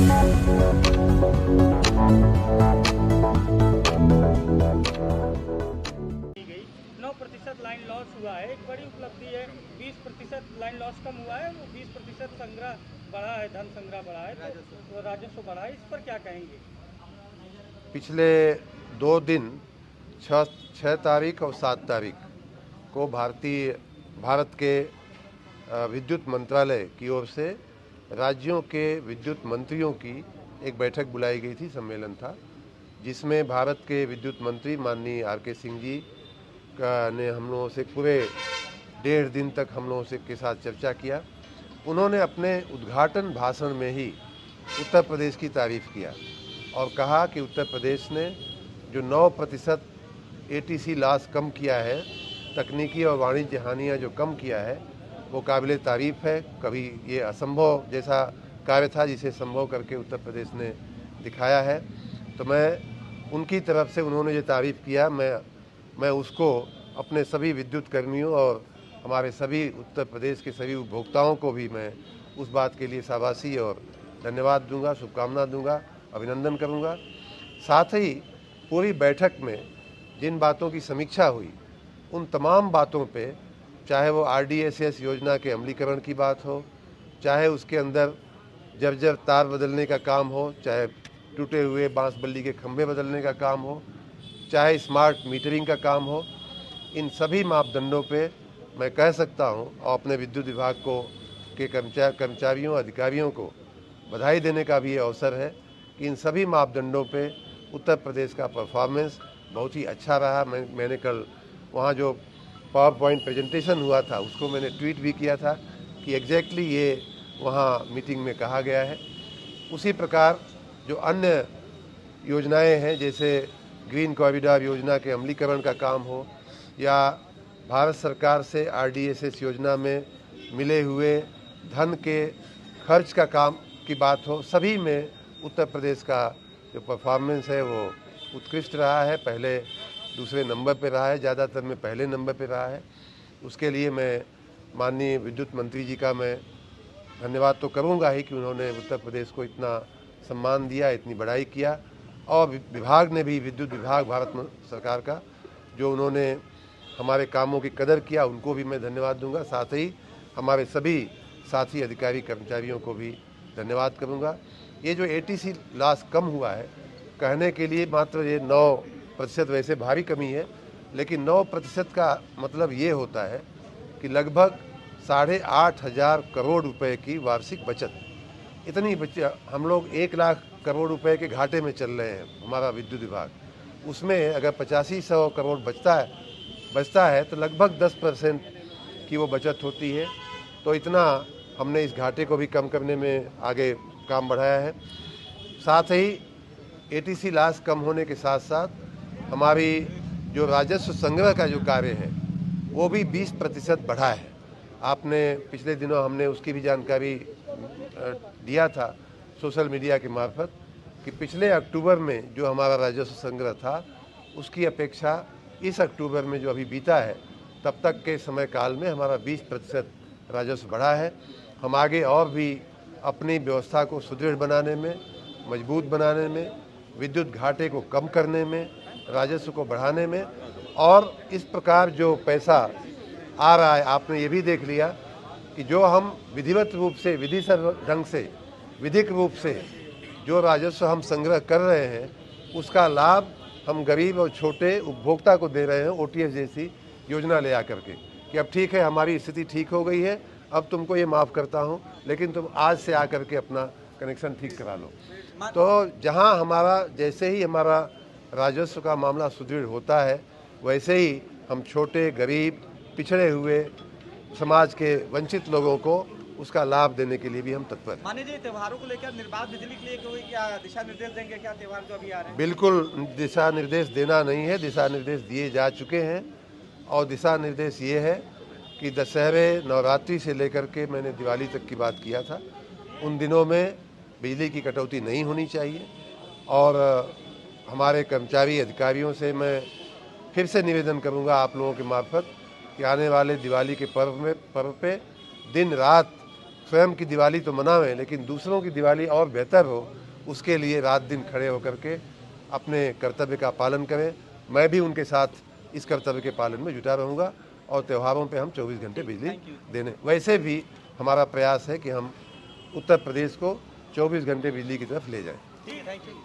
गई 9% line loss हुआ है, एक बड़ी उपलब्धि है। 20% लाइन लॉस कम हुआ है, वो 20% संग्रह बढ़ा है, धन संग्रह बढ़ा है, तो राजस्व बढ़ा है। इस पर क्या कहेंगे? पिछले 2 दिन 6 तारीख और 7 तारीख को भारत के विद्युत मंत्रालय की ओर से राज्यों के विद्युत मंत्रियों की एक बैठक बुलाई गई थी, सम्मेलन था, जिसमें भारत के विद्युत मंत्री माननीय आर.के. सिंह जी ने हम लोगों से पूरे 1.5 दिन तक हम लोगों से के साथ चर्चा किया। उन्होंने अपने उद्घाटन भाषण में ही उत्तर प्रदेश की तारीफ़ किया और कहा कि उत्तर प्रदेश ने जो 9% ATC लॉस कम किया है, तकनीकी और वाणिज्य हानियाँ जो कम किया है, वो काबिले तारीफ़ है। कभी ये असंभव जैसा कार्य था जिसे संभव करके उत्तर प्रदेश ने दिखाया है। तो मैं उनकी तरफ से उन्होंने जो तारीफ़ किया, मैं उसको अपने सभी विद्युत कर्मियों और हमारे सभी उत्तर प्रदेश के सभी उपभोक्ताओं को भी मैं उस बात के लिए शाबाशी और धन्यवाद दूंगा, शुभकामना दूंगा, अभिनंदन करूंगा। साथ ही पूरी बैठक में जिन बातों की समीक्षा हुई, उन तमाम बातों पे, चाहे वो RDSS योजना के अमलीकरण की बात हो, चाहे उसके अंदर जर्जर तार बदलने का काम हो, चाहे टूटे हुए बांस बल्ली के खंभे बदलने का काम हो, चाहे स्मार्ट मीटरिंग का काम हो, इन सभी मापदंडों पे मैं कह सकता हूं और अपने विद्युत विभाग को के कर्मचारियों अधिकारियों को बधाई देने का भी ये अवसर है कि इन सभी मापदंडों पे उत्तर प्रदेश का परफॉर्मेंस बहुत ही अच्छा रहा। मैंने कल वहाँ जो पावर पॉइंट प्रेजेंटेशन हुआ था उसको मैंने ट्वीट भी किया था कि एग्जैक्टली ये वहाँ मीटिंग में कहा गया है। उसी प्रकार जो अन्य योजनाएं हैं, जैसे ग्रीन कॉरिडोर योजना के अमलीकरण का काम हो या भारत सरकार से RDSS योजना में मिले हुए धन के खर्च का काम की बात हो, सभी में उत्तर प्रदेश का जो परफॉर्मेंस है वो उत्कृष्ट रहा है। पहले दूसरे नंबर पे रहा है, ज़्यादातर में पहले नंबर पे रहा है। उसके लिए मैं माननीय विद्युत मंत्री जी का मैं धन्यवाद तो करूंगा ही कि उन्होंने उत्तर प्रदेश को इतना सम्मान दिया, इतनी बड़ाई किया, और विभाग ने भी, विद्युत विभाग भारत सरकार का, जो उन्होंने हमारे कामों की कदर किया, उनको भी मैं धन्यवाद दूंगा। साथ ही हमारे सभी साथी अधिकारी कर्मचारियों को भी धन्यवाद करूंगा। ये जो ATC लॉस कम हुआ है, कहने के लिए मात्र ये 9% वैसे भारी कमी है, लेकिन 9% का मतलब ये होता है कि लगभग 8,500 करोड़ रुपए की वार्षिक बचत। इतनी बचत, हम लोग 1 लाख करोड़ रुपए के घाटे में चल रहे हैं, हमारा विद्युत विभाग। उसमें अगर 8500 करोड़ बचता है तो लगभग 10% की वो बचत होती है। तो इतना हमने इस घाटे को भी कम करने में आगे काम बढ़ाया है। साथ ही ATC लॉस कम होने के साथ साथ हमारी जो राजस्व संग्रह का जो कार्य है वो भी 20% बढ़ा है। आपने पिछले दिनों हमने उसकी भी जानकारी दिया था सोशल मीडिया के मार्फत कि पिछले अक्टूबर में जो हमारा राजस्व संग्रह था, उसकी अपेक्षा इस अक्टूबर में जो अभी बीता है तब तक के समय काल में हमारा 20% राजस्व बढ़ा है। हम आगे और भी अपनी व्यवस्था को सुदृढ़ बनाने में, मजबूत बनाने में, विद्युत घाटे को कम करने में, राजस्व को बढ़ाने में, और इस प्रकार जो पैसा आ रहा है, आपने ये भी देख लिया कि जो हम विधिवत रूप से, विधिसर ढंग से, विधिक रूप से जो राजस्व हम संग्रह कर रहे हैं, उसका लाभ हम गरीब और छोटे उपभोक्ता को दे रहे हैं। OTS जैसी योजना ले आकर के कि अब ठीक है, हमारी स्थिति ठीक हो गई है, अब तुमको ये माफ़ करता हूँ, लेकिन तुम आज से आकर के अपना कनेक्शन ठीक करा लो। तो जहाँ हमारा, जैसे ही हमारा राजस्व का मामला सुदृढ़ होता है, वैसे ही हम छोटे, गरीब, पिछड़े हुए समाज के वंचित लोगों को उसका लाभ देने के लिए भी हम तत्पर हैं। माने जी, त्योहारों को लेकर निर्बाध बिजली के लिए कोई क्या दिशा निर्देश देंगे? क्या त्योहार जो अभी आ रहे हैं? बिल्कुल दिशा निर्देश देना नहीं है, दिशा निर्देश दिए जा चुके हैं। और दिशा निर्देश ये है कि दशहरे, नवरात्रि से लेकर के मैंने दिवाली तक की बात किया था, उन दिनों में बिजली की कटौती नहीं होनी चाहिए। और हमारे कर्मचारी अधिकारियों से मैं फिर से निवेदन करूंगा आप लोगों के मार्फत कि आने वाले दिवाली के पर्व पे दिन रात स्वयं की दिवाली तो मनावें, लेकिन दूसरों की दिवाली और बेहतर हो, उसके लिए रात दिन खड़े होकर के अपने कर्तव्य का पालन करें। मैं भी उनके साथ इस कर्तव्य के पालन में जुटा रहूँगा और त्योहारों पे हम 24 घंटे बिजली देने। वैसे भी हमारा प्रयास है कि हम उत्तर प्रदेश को 24 घंटे बिजली की तरफ ले जाएं। Thank you.